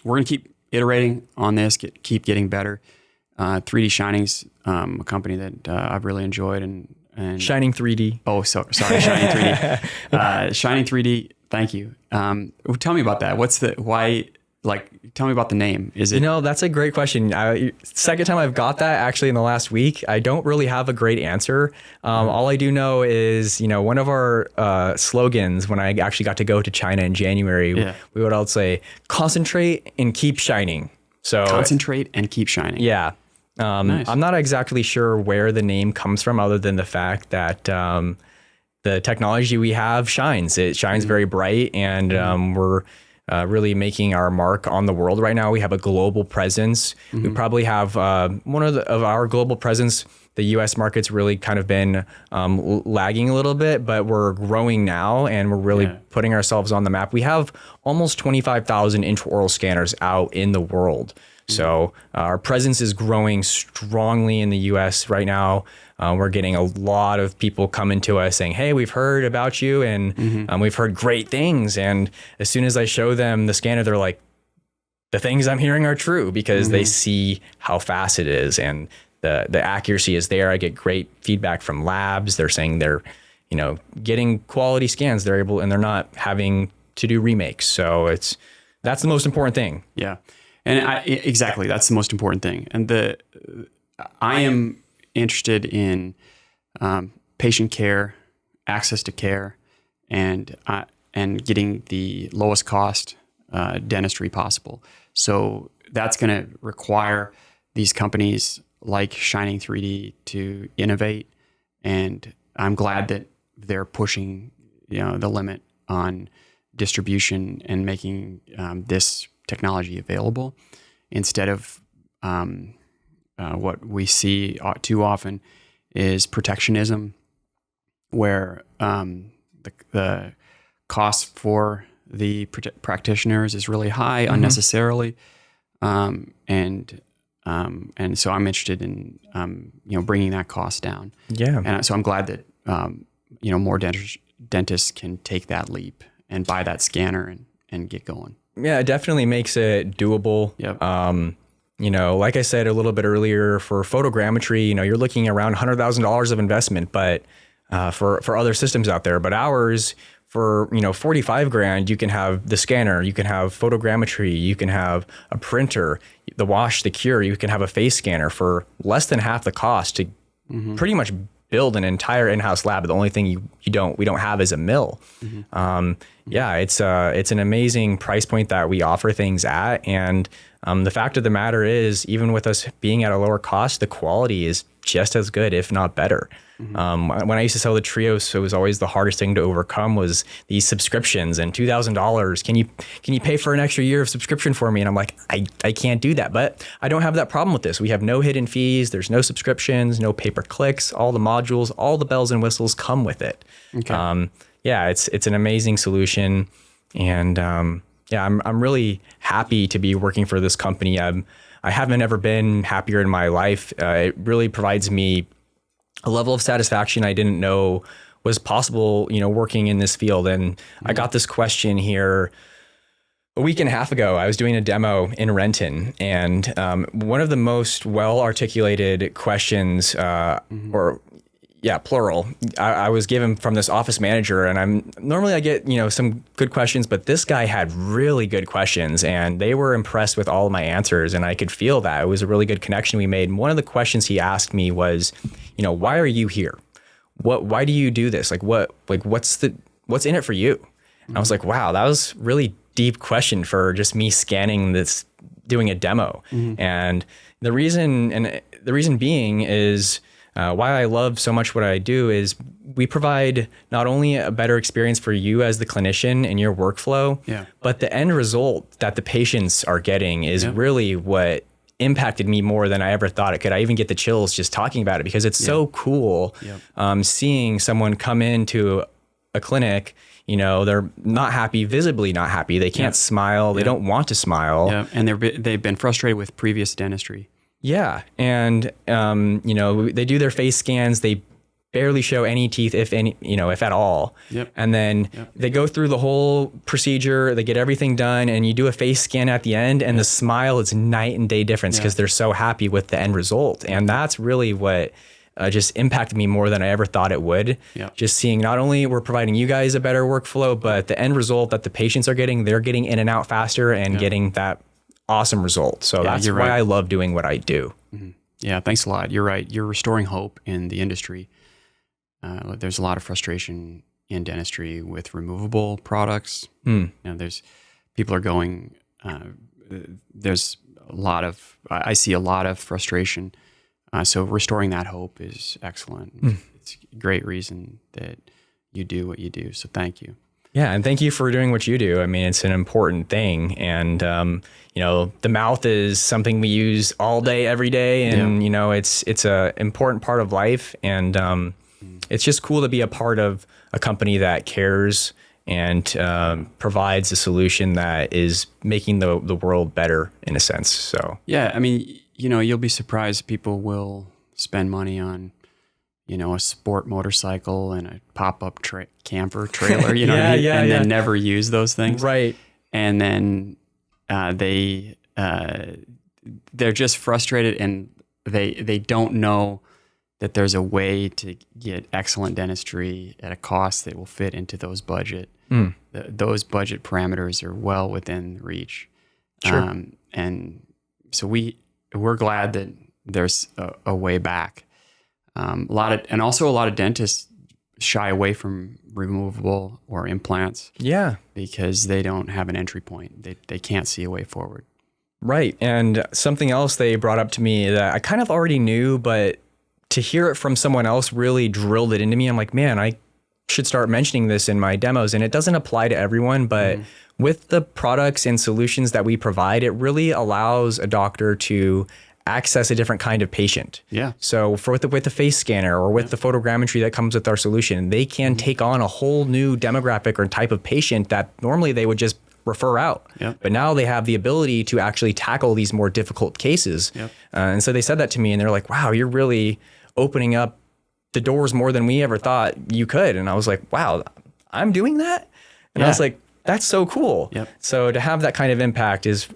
we're going to keep iterating on this, keep getting better. 3D Shining's a company that I've really enjoyed, and Shining 3D. Oh, sorry, Shining 3D. Shining 3D. Thank you. Tell me about that. Tell me about the name. Is it? That's a great question. Second time I've got that actually in the last week. I don't really have a great answer. All I do know is, one of our slogans when I actually got to go to China in January, we would all say, concentrate and keep shining. So concentrate and keep shining. Yeah. Nice. I'm not exactly sure where the name comes from other than the fact that the technology we have shines. It shines very bright, and we're really making our mark on the world right now. We have a global presence. We probably have one of our global presence. The U.S. market's really kind of been lagging a little bit, but we're growing now, and we're really putting ourselves on the map. We have almost 25,000 intraoral scanners out in the world. So our presence is growing strongly in the U.S. right now. We're getting a lot of people coming to us saying, hey, we've heard about you, and we've heard great things. And as soon as I show them the scanner, they're like, the things I'm hearing are true, because they see how fast it is, and the accuracy is there. I get great feedback from labs. They're saying they're, getting quality scans. They're able, and they're not having to do remakes. So that's the most important thing. Yeah. And exactly, that's the most important thing. And I am interested in patient care, access to care, and getting the lowest cost dentistry possible. So that's going to require these companies like Shining 3D to innovate. And I'm glad that they're pushing, the limit on distribution and making this technology available, instead of what we see too often is protectionism, where the cost for the practitioners is really high unnecessarily, and so I'm interested in bringing that cost down. Yeah, and so I'm glad that more dentists can take that leap and buy that scanner and get going. Yeah, it definitely makes it doable. Yep. Like I said a little bit earlier, for photogrammetry, you're looking around $100,000 of investment, but for other systems out there. But ours, for $45,000, you can have the scanner, you can have photogrammetry, you can have a printer, the wash, the cure, you can have a face scanner for less than half the cost to pretty much build an entire in-house lab. The only thing we don't have is a mill. It's an amazing price point that we offer things at, and the fact of the matter is, even with us being at a lower cost, the quality is just as good, if not better. When I used to sell the Trios, it was always the hardest thing to overcome was these subscriptions and $2,000. Can you pay for an extra year of subscription for me? And I'm like, I can't do that, but I don't have that problem with this. We have no hidden fees. There's no subscriptions, no pay per clicks. All the modules, all the bells and whistles come with it. Okay. It's an amazing solution, and I'm really happy to be working for this company. I haven't ever been happier in my life. It really provides me a level of satisfaction I didn't know was possible, working in this field. And I got this question here a week and a half ago. I was doing a demo in Renton, and one of the most well-articulated questions, plural, I was given from this office manager, and I get, some good questions, but this guy had really good questions, and they were impressed with all of my answers, and I could feel that. It was a really good connection we made. And one of the questions he asked me was, why are you here? Why do you do this? What's in it for you? And I was like, wow, that was really deep question for just me scanning this, doing a demo. And the reason being is, why I love so much what I do is we provide not only a better experience for you as the clinician in your workflow, but the end result that the patients are getting is really what impacted me more than I ever thought it could. I even get the chills just talking about it, because it's so cool seeing someone come into a clinic, they're not happy, visibly not happy. They can't smile. They don't want to smile. Yeah. And they've been frustrated with previous dentistry. Yeah. And, they do their face scans. They barely show any teeth, if any, if at all. Yep. And then they go through the whole procedure, they get everything done, and you do a face scan at the end, and the smile is night and day difference because they're so happy with the end result. And that's really what just impacted me more than I ever thought it would. Yep. Just seeing not only we're providing you guys a better workflow, but the end result that the patients are getting, they're getting in and out faster and getting that awesome result. So that's why I love doing what I do. Mm-hmm. Yeah, thanks a lot. You're right. You're restoring hope in the industry. There's a lot of frustration in dentistry with removable products. There's people are going. There's a lot of. I see a lot of frustration. So restoring that hope is excellent. It's a great reason that you do what you do. So thank you. Yeah, and thank you for doing what you do. I mean, it's an important thing, and the mouth is something we use all day, every day, and it's a important part of life, and it's just cool to be a part of a company that cares and provides a solution that is making the world better in a sense. So yeah, I mean, you'll be surprised. People will spend money on a sport motorcycle and a pop-up camper trailer, what I mean? And then never use those things. Right. And then they're just frustrated, and they don't know that there's a way to get excellent dentistry at a cost that will fit into those budget. Those budget parameters are well within reach. Sure. And so we're glad that there's a way back. A lot of dentists shy away from removable or implants. Yeah. Because they don't have an entry point. They can't see a way forward. Right. And something else they brought up to me that I kind of already knew, but to hear it from someone else really drilled it into me. I'm like, man, I should start mentioning this in my demos. And it doesn't apply to everyone, but with the products and solutions that we provide, it really allows a doctor to access a different kind of patient. Yeah. So with the face scanner or with the photogrammetry that comes with our solution, they can take on a whole new demographic or type of patient that normally they would just refer out. Yep. But now they have the ability to actually tackle these more difficult cases. Yep. And so they said that to me, and they're like, wow, you're really opening up the doors more than we ever thought you could. And I was like, wow, I'm doing that? And I was like, that's so cool. Yep. So to have that kind of impact is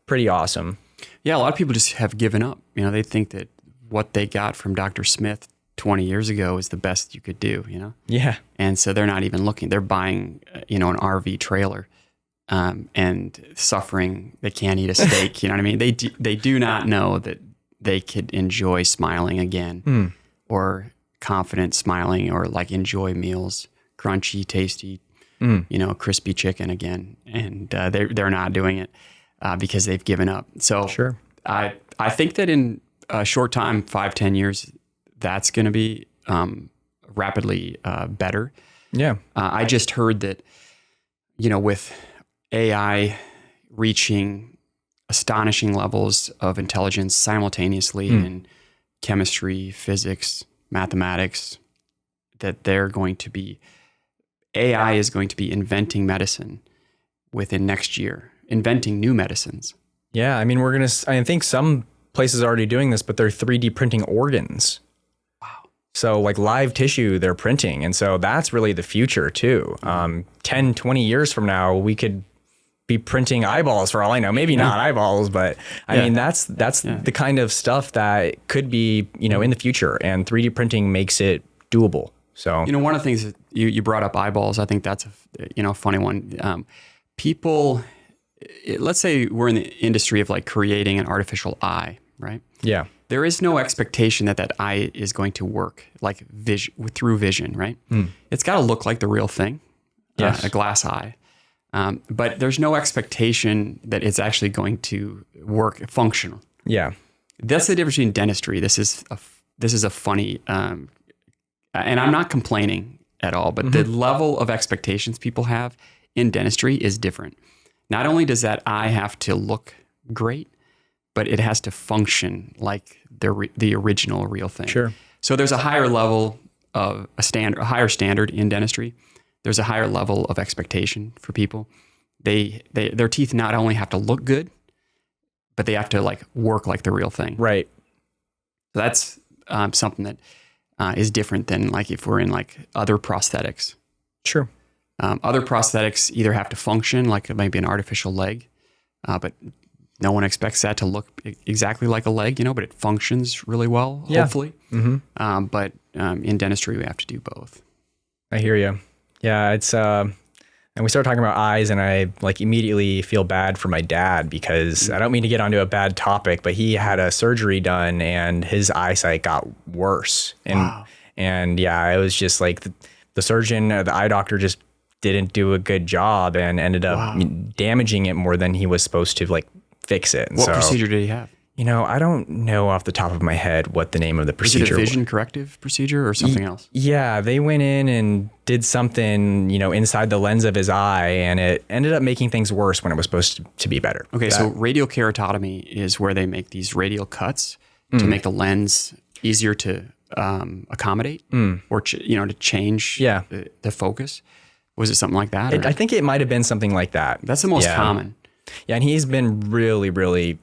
pretty awesome. Yeah, a lot of people just have given up. They think that what they got from Dr. Smith 20 years ago is the best you could do, Yeah. And so they're not even looking. They're buying, an RV trailer and suffering. They can't eat a steak, you know what I mean? They do not know that they could enjoy smiling again or confident smiling or like enjoy meals, crunchy, tasty, crispy chicken again. And they're not doing it because they've given up. So Sure. I think that in a short time, 5-10 years, that's going to be rapidly better. Yeah. I just heard that, with AI reaching astonishing levels of intelligence simultaneously in chemistry, physics, mathematics, that AI is going to be inventing medicine within next year, inventing new medicines. Yeah. I mean, I think some places are already doing this, but they're 3D printing organs. Wow. So like live tissue, they're printing. And so that's really the future too. 10, 20 years from now, we could be printing eyeballs for all I know. Maybe not eyeballs, but I mean, that's the kind of stuff that could be, in the future, and 3D printing makes it doable. So, one of the things that you brought up eyeballs, I think that's a funny one. People, let's say we're in the industry of like creating an artificial eye, right? Yeah. There is no expectation that eye is going to work like through vision, right? It's got to look like the real thing, a glass eye. But there's no expectation that it's actually going to work functional. Yeah. That's the difference between dentistry. This is a funny, and I'm not complaining at all, but the level of expectations people have in dentistry is different. Not only does that eye have to look great, but it has to function like the original real thing. Sure. So there's a higher level of a higher standard in dentistry. There's a higher level of expectation for people. Their teeth not only have to look good, but they have to like work like the real thing. Right. So that's something that is different than like if we're in like other prosthetics. Sure. Other prosthetics either have to function, like it might be an artificial leg, but no one expects that to look exactly like a leg, but it functions really well, hopefully. Mm-hmm. But in dentistry, we have to do both. I hear you. Yeah, it's and we started talking about eyes, and I like immediately feel bad for my dad because I don't mean to get onto a bad topic, but he had a surgery done and his eyesight got worse. And Wow. and yeah, it was just like the surgeon, the eye doctor just didn't do a good job and ended up damaging it more than he was supposed to like fix it. And What procedure did he have? I don't know off the top of my head what the name of the procedure was. Is it a vision corrective procedure or something else? Yeah, they went in and did something, inside the lens of his eye, and it ended up making things worse when it was supposed to be better. Okay, so radial keratotomy is where they make these radial cuts to make the lens easier to accommodate or to change the focus. Was it something like that? I think it might have been something like that. That's the most common. Yeah, and he's been really, really,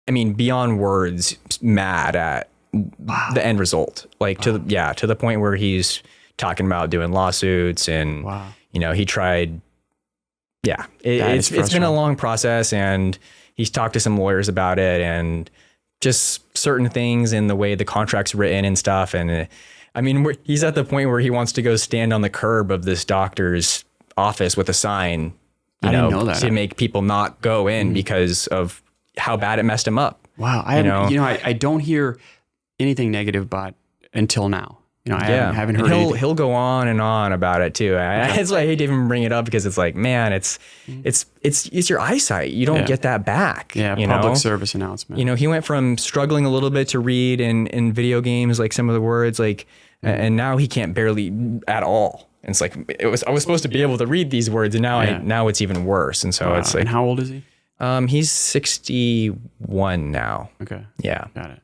beyond words, mad at the end result. Like to the point where he's talking about doing lawsuits and he tried. Yeah, it's been a long process, and he's talked to some lawyers about it, and just certain things in the way the contract's written and stuff. And he's at the point where he wants to go stand on the curb of this doctor's office with a sign, I didn't know that. to make people not go in because of how bad it messed him up. Wow. I don't hear anything negative about until now. I haven't heard anything. He'll go on and on about it too. That's why I hate to even bring it up, because it's like, man, it's your eyesight. You don't get that back. Yeah. Public service announcement. He went from struggling a little bit to read in video games, like some of the words, like, and now he can't barely at all. And it's like, I was supposed to be able to read these words, and now it's even worse. And so it's like, and how old is he? He's 61 now. Okay. Yeah. Got it.